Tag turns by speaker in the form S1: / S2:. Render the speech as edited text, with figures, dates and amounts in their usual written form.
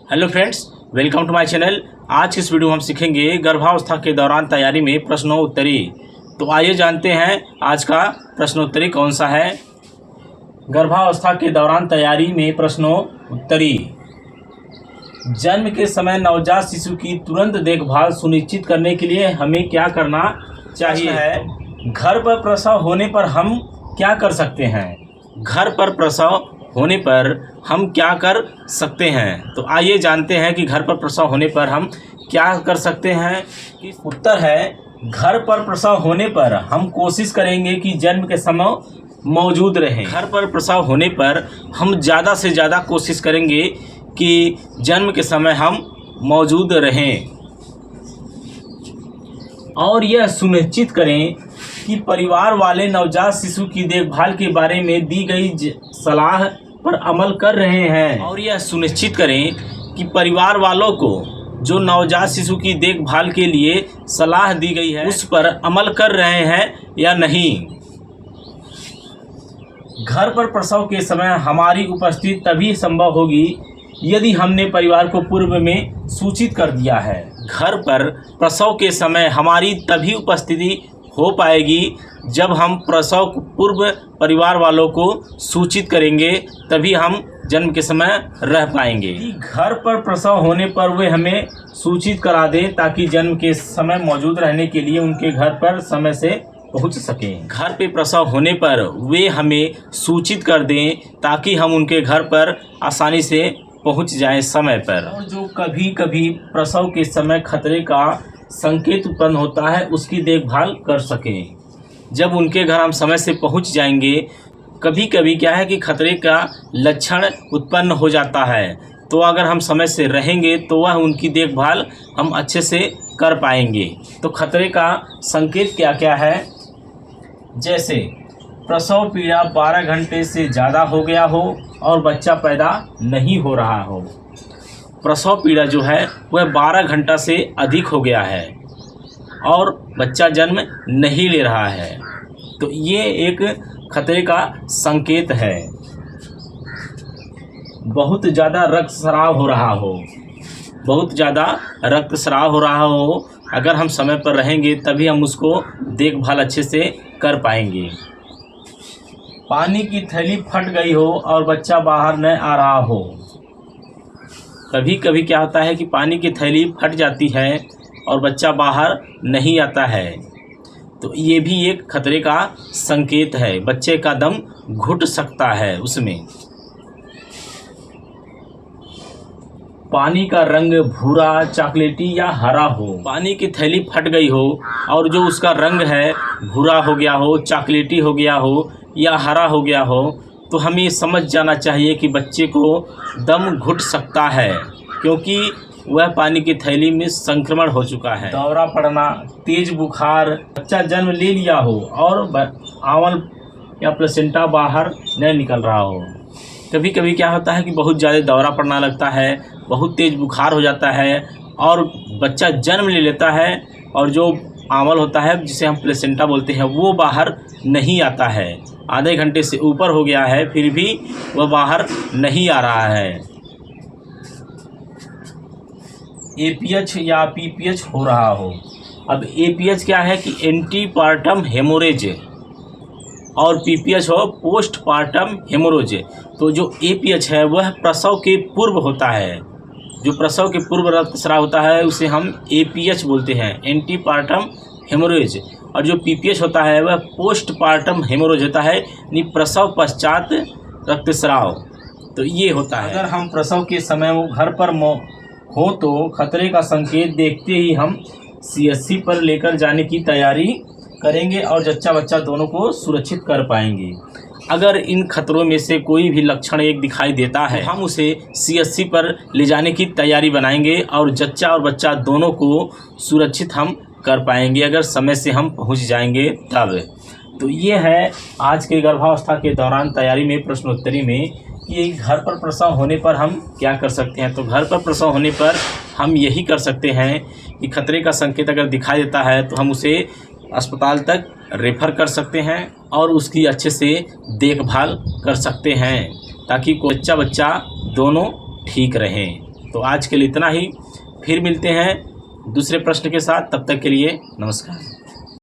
S1: Hello friends, welcome to my channel. आज की इस वीडियो में हम सीखेंगे गर्भावस्था के दौरान तैयारी में प्रश्नोत्तरी। तो आइए जानते हैं आज का प्रश्नोत्तरी कौन सा है। गर्भावस्था के दौरान तैयारी में प्रश्नोत्तरी। जन्म के समय नवजात शिशु की तुरंत देखभाल सुनिश्चित करने के लिए हमें क्या करना चाहिए है। घर पर प्रसव होने पर हम क्या कर सकते हैं। घर पर प्रसव होने पर हम क्या कर सकते हैं। तो आइए जानते हैं कि घर पर प्रसव होने पर हम क्या कर सकते हैं। उत्तर है, घर पर प्रसव होने पर हम कोशिश करेंगे कि जन्म के समय मौजूद रहें। घर पर प्रसव होने पर हम ज़्यादा से ज़्यादा कोशिश करेंगे कि जन्म के समय हम मौजूद रहें और यह सुनिश्चित करें कि परिवार वाले नवजात शिशु की देखभाल के बारे में दी गई सलाह पर अमल कर रहे हैं। और यह सुनिश्चित करें कि परिवार वालों को जो नवजात शिशु की देखभाल के लिए सलाह दी गई है उस पर अमल कर रहे हैं या नहीं। घर पर प्रसव के समय हमारी उपस्थिति तभी संभव होगी यदि हमने परिवार को पूर्व में सूचित कर दिया है। घर पर प्रसव के समय हमारी तभी उपस्थिति हो पाएगी जब हम प्रसव पूर्व परिवार वालों को सूचित करेंगे, तभी हम जन्म के समय रह पाएंगे। घर पर प्रसव होने पर वे हमें सूचित करा दें ताकि जन्म के समय मौजूद रहने के लिए उनके घर पर समय से पहुंच सकें। घर पे प्रसव होने पर वे हमें सूचित कर दें ताकि हम उनके घर पर आसानी से पहुंच जाएं समय पर। और जो कभी कभी प्रसव के समय खतरे का संकेत उत्पन्न होता है उसकी देखभाल कर सकें। जब उनके घर हम समय से पहुंच जाएंगे, कभी कभी क्या है कि खतरे का लक्षण उत्पन्न हो जाता है, तो अगर हम समय से रहेंगे तो वह उनकी देखभाल हम अच्छे से कर पाएंगे। तो खतरे का संकेत क्या क्या है, जैसे प्रसव पीड़ा 12 घंटे से ज़्यादा हो गया हो और बच्चा पैदा नहीं हो रहा हो। प्रसव पीड़ा जो है वह 12 घंटा से अधिक हो गया है और बच्चा जन्म नहीं ले रहा है, तो ये एक खतरे का संकेत है। बहुत ज़्यादा रक्तस्राव हो रहा हो, बहुत ज़्यादा रक्तस्राव हो रहा हो, अगर हम समय पर रहेंगे तभी हम उसको देखभाल अच्छे से कर पाएंगे। पानी की थैली फट गई हो और बच्चा बाहर न आ रहा हो। कभी कभी क्या होता है कि पानी की थैली फट जाती है और बच्चा बाहर नहीं आता है, तो ये भी एक खतरे का संकेत है। बच्चे का दम घुट सकता है उसमें। पानी का रंग भूरा, चॉकलेटी या हरा हो। पानी की थैली फट गई हो और जो उसका रंग है भूरा हो गया हो, चॉकलेटी हो गया हो या हरा हो गया हो, तो हमें समझ जाना चाहिए कि बच्चे को दम घुट सकता है, क्योंकि वह पानी की थैली में संक्रमण हो चुका है। दौरा पड़ना, तेज बुखार, बच्चा जन्म ले लिया हो और आंवल या प्लेसेंटा बाहर न निकल रहा हो। कभी कभी क्या होता है कि बहुत ज़्यादा दौरा पड़ना लगता है, बहुत तेज बुखार हो जाता है और बच्चा जन्म ले लेता है और जो आंवल होता है जिसे हम प्लेसेंटा बोलते हैं वो बाहर नहीं आता है। आधे घंटे से ऊपर हो गया है फिर भी वह बाहर नहीं आ रहा है। एपीएच या पीपीएच हो रहा हो। अब एपीएच क्या है कि एंटीपार्टम हेमोरेज और पीपीएच हो पोस्टपार्टम हेमोरेज। तो जो एपीएच है वह प्रसव के पूर्व होता है, जो प्रसव के पूर्व रक्तस्राव होता है उसे हम एपीएच बोलते हैं, एंटीपार्टम हेमोरेज। और जो पीपीएच होता है वह पोस्टपार्टम हेमोरेज होता है, यानी प्रसव पश्चात रक्तस्राव। तो ये होता है। अगर हम प्रसव के समय वो घर पर हो तो खतरे का संकेत देखते ही हम सीएचसी पर लेकर जाने की तैयारी करेंगे और जच्चा बच्चा दोनों को सुरक्षित कर पाएंगे। अगर इन खतरों में से कोई भी लक्षण एक दिखाई देता है तो हम उसे सीएचसी पर ले जाने की तैयारी बनाएंगे और जच्चा और बच्चा दोनों को सुरक्षित हम कर पाएंगे अगर समय से हम पहुंच जाएंगे तब। तो ये है आज के गर्भावस्था के दौरान तैयारी में प्रश्नोत्तरी में कि घर पर प्रसव होने पर हम क्या कर सकते हैं। तो घर पर प्रसव होने पर हम यही कर सकते हैं कि खतरे का संकेत अगर दिखाई देता है तो हम उसे अस्पताल तक रेफ़र कर सकते हैं और उसकी अच्छे से देखभाल कर सकते हैं ताकि बच्चा दोनों ठीक रहें। तो आज के लिए इतना ही, फिर मिलते हैं दूसरे प्रश्न के साथ। तब तक के लिए नमस्कार।